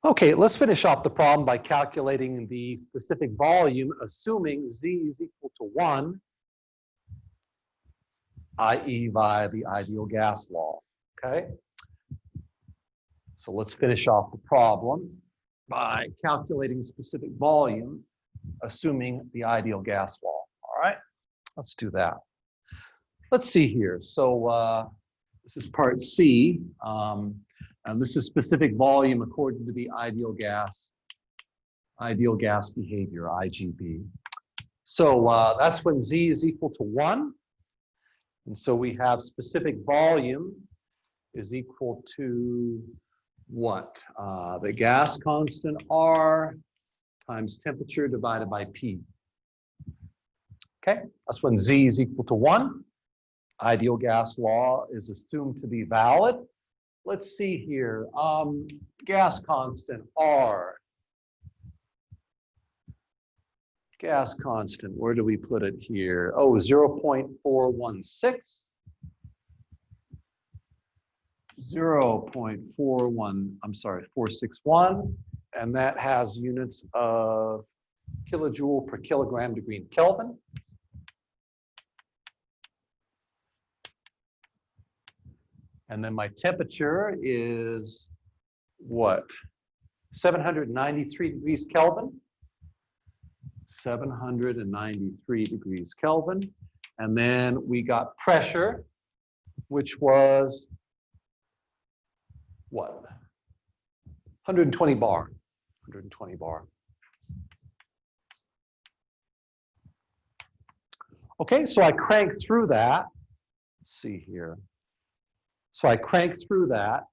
Okay, let's finish off the problem by calculating the specific volume, assuming Z is equal to 1, i.e. via the ideal gas law, okay? So let's finish off the problem by calculating specific volume, assuming the ideal gas law, all right? Let's do that. Let's see here. So this is part C, and this is specific volume according to the ideal gas behavior, IGB. So that's when Z is equal to 1. And so we have specific volume is equal to what? The gas constant R times temperature divided by P. Okay, that's when Z is equal to 1. Ideal gas law is assumed to be valid. Let's see here. Gas constant R. Gas constant, where do we put it here? Oh, 0.416. 461. And that has units of kilojoule per kilogram degree Kelvin. And then my temperature is what? 793 degrees Kelvin. 793 degrees Kelvin. And then we got pressure, which was what? 120 bar. 120 bar. Okay, so I crank through that. Let's see here. So I crank through that,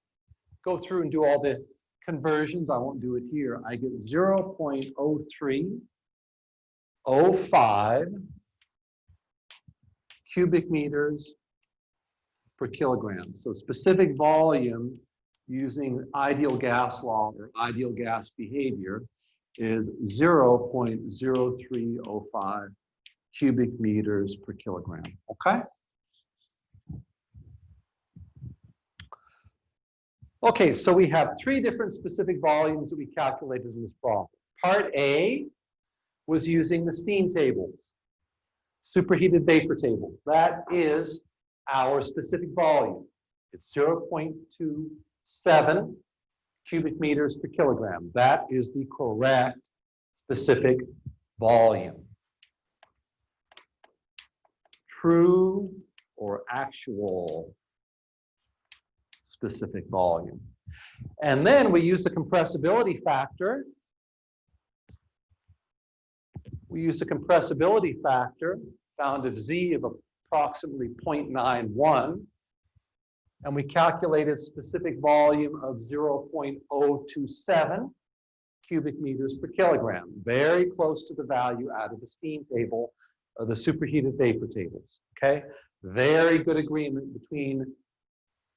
go through and do all the conversions. I won't do it here. I get 0.0305 cubic meters per kilogram. So specific volume using ideal gas law or ideal gas behavior is 0.0305 cubic meters per kilogram, okay? Okay, so we have 3 different specific volumes that we calculated in this problem. Part A was using the steam tables, superheated vapor tables. That is our specific volume. It's 0.27 cubic meters per kilogram. That is the correct specific volume. True or actual specific volume. And then we use the compressibility factor. We use the compressibility factor found of Z of approximately 0.91. And we calculated specific volume of 0.027 cubic meters per kilogram. Very close to the value out of the steam table or the superheated vapor tables, okay? Very good agreement between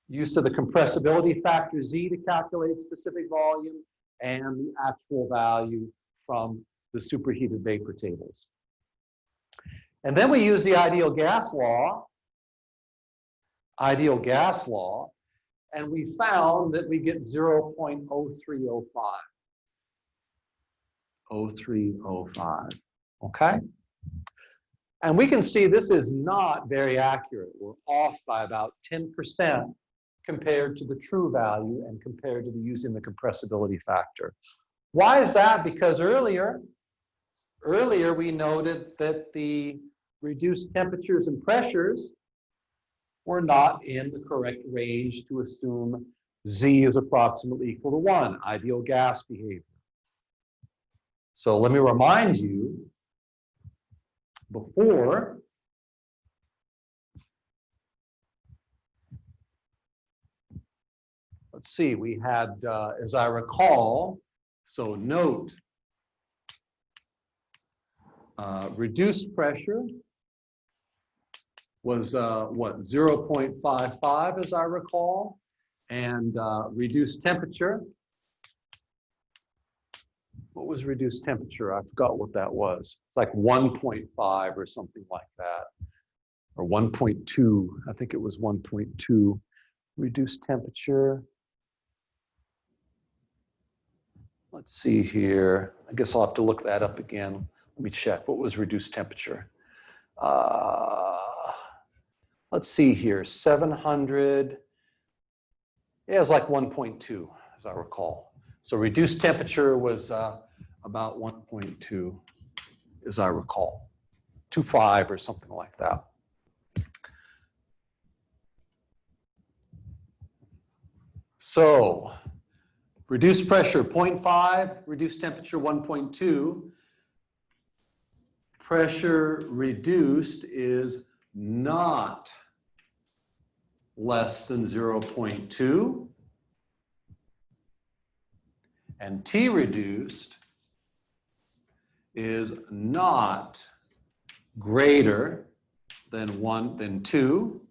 use of the compressibility factor Z to calculate specific volume and the actual value from the superheated vapor tables. And then we use the ideal gas law, and we found that we get 0.0305. 0305, okay? And we can see this is not very accurate. We're off by about 10% compared to the true value and compared to the using the compressibility factor. Why is that? Because earlier we noted that the reduced temperatures and pressures were not in the correct range to assume Z is approximately equal to 1, ideal gas behavior. So let me remind you, before let's see, we had, as I recall, so note, reduced pressure was what, 0.55 as I recall, and reduced temperature. What was reduced temperature? I forgot what that was. It's like 1.5 or something like that, or 1.2. I think it was 1.2 reduced temperature. let's see here. I guess I'll have to look that up again. Let me check. What was reduced temperature? Let's see here. 700. Yeah, it was like 1.2, as I recall. So reduced temperature was about 1.2, as I recall. 2.5 or something like that. So reduced pressure 0.5, reduced temperature 1.2. Pressure reduced is not less than 0.2. And T reduced is not greater than 2.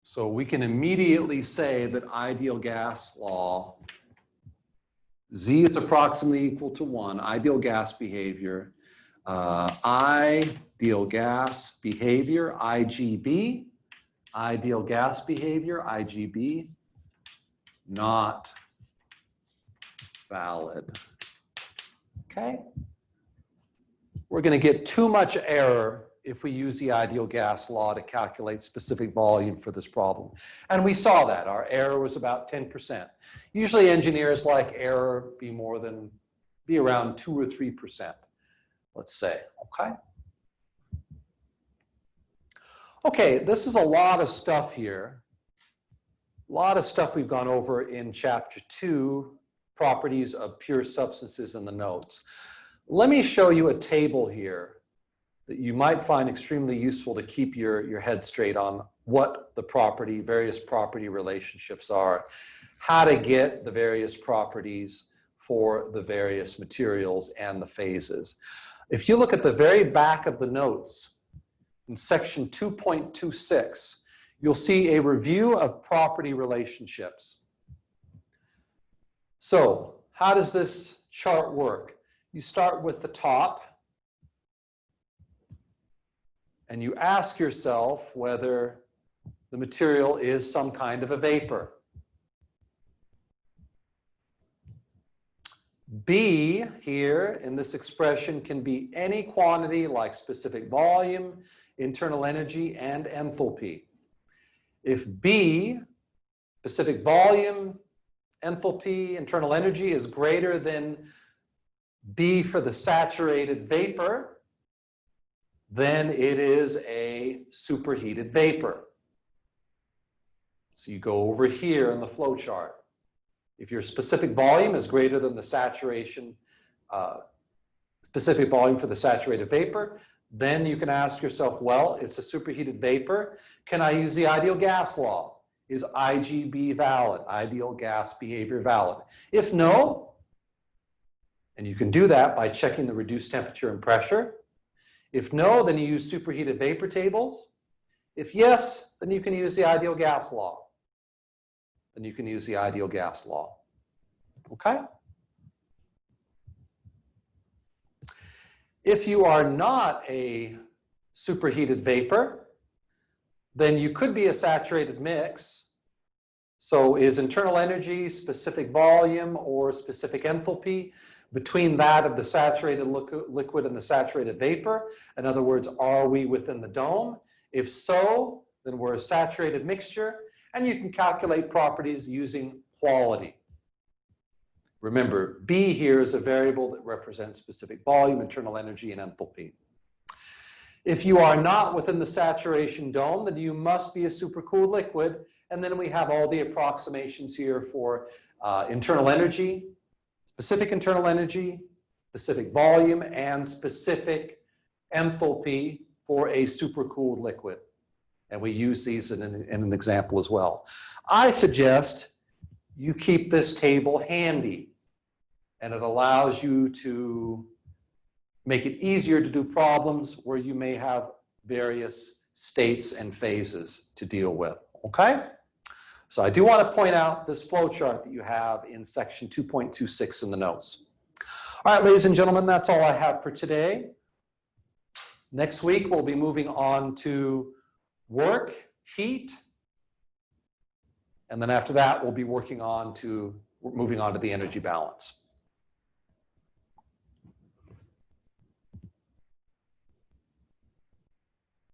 So we can immediately say that ideal gas law, Z is approximately equal to 1, ideal gas behavior, ideal gas behavior, IGB, ideal gas behavior, IGB, not valid. Okay? We're going to get too much error if we use the ideal gas law to calculate specific volume for this problem. And we saw that. Our error was about 10%. Usually engineers like error be around 2 or 3%, let's say, okay? Okay, this is a lot of stuff here. A lot of stuff we've gone over in chapter 2, properties of pure substances in the notes. Let me show you a table here that you might find extremely useful to keep your head straight on what the various property relationships are, how to get the various properties for the various materials and the phases. If you look at the very back of the notes in section 2.26, you'll see a review of property relationships. So, how does this chart work? You start with the top, and you ask yourself whether the material is some kind of a vapor. B here in this expression can be any quantity like specific volume, internal energy, and enthalpy. If B, specific volume, enthalpy, internal energy is greater than B for the saturated vapor, then it is a superheated vapor. So you go over here in the flow chart. If your specific volume is greater than the saturation, specific volume for the saturated vapor, then you can ask yourself, well, it's a superheated vapor. Can I use the ideal gas law? Is IGB valid? Ideal gas behavior valid? If no, and you can do that by checking the reduced temperature and pressure. If no, then you use superheated vapor tables. If yes, then you can use the ideal gas law. Then you can use the ideal gas law. Okay? If you are not a superheated vapor, then you could be a saturated mix. So is internal energy, specific volume, or specific enthalpy between that of the saturated liquid and the saturated vapor? In other words, are we within the dome? If so, then we're a saturated mixture, and you can calculate properties using quality. Remember, B here is a variable that represents specific volume, internal energy, and enthalpy. If you are not within the saturation dome, then you must be a supercooled liquid, and then we have all the approximations here for internal energy, specific internal energy, specific volume, and specific enthalpy for a supercooled liquid. And we use these in an example as well. I suggest you keep this table handy, and it allows you to make it easier to do problems where you may have various states and phases to deal with, okay? So I do want to point out this flow chart that you have in section 2.26 in the notes. All right, ladies and gentlemen, that's all I have for today. Next week, we'll be moving on to work, heat, And then after that, we'll be moving on to the energy balance.